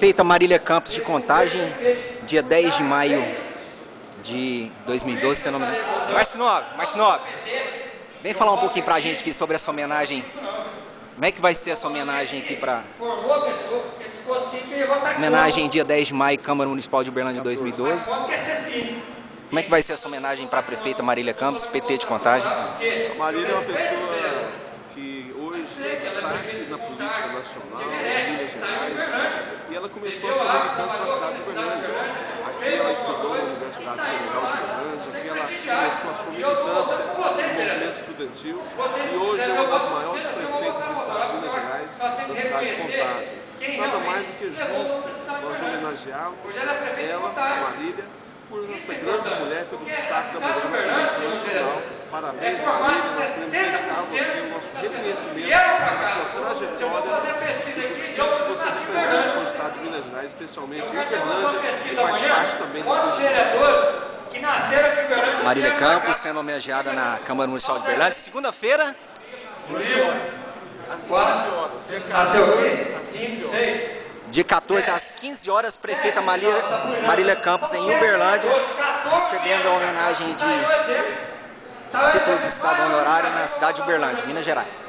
Prefeita Marília Campos de Contagem, dia 10 de maio de 2012, seu nome é? Marcinov, vem falar um pouquinho pra gente aqui sobre essa homenagem. Como é que vai ser essa homenagem aqui pra... Homenagem dia 10 de maio, Câmara Municipal de Uberlândia 2012. Como é que vai ser essa homenagem para a prefeita Marília Campos, PT de Contagem? A Marília é uma pessoa que hoje é destaque na política nacional, em Minas Gerais, e ela começou a sua militância na cidade de Uberlândia. Aqui ela estudou na Universidade Federal de Uberlândia, aqui ela começou a sua militância no movimento estudantil e hoje é uma das maiores prefeitas do estado de Minas Gerais, da cidade de Contagem. Nada mais do que justo nós homenagearmos ela, Marília, por essa grande mulher, pelo destaque da mulher na política nacional. Parabéns, Marília, nós queremos dedicar a você o nosso reconhecimento, a sua trajetória e tudo que você representa no estado de Minas Gerais, especialmente em Uberlândia, que faz parte também da sua história. Marília Campos sendo homenageada na Câmara Municipal de Uberlândia, segunda-feira. Dia 14 às 15 horas, prefeita Marília Campos em Uberlândia, recebendo a homenagem de título de estado honorário na cidade de Uberlândia, Minas Gerais.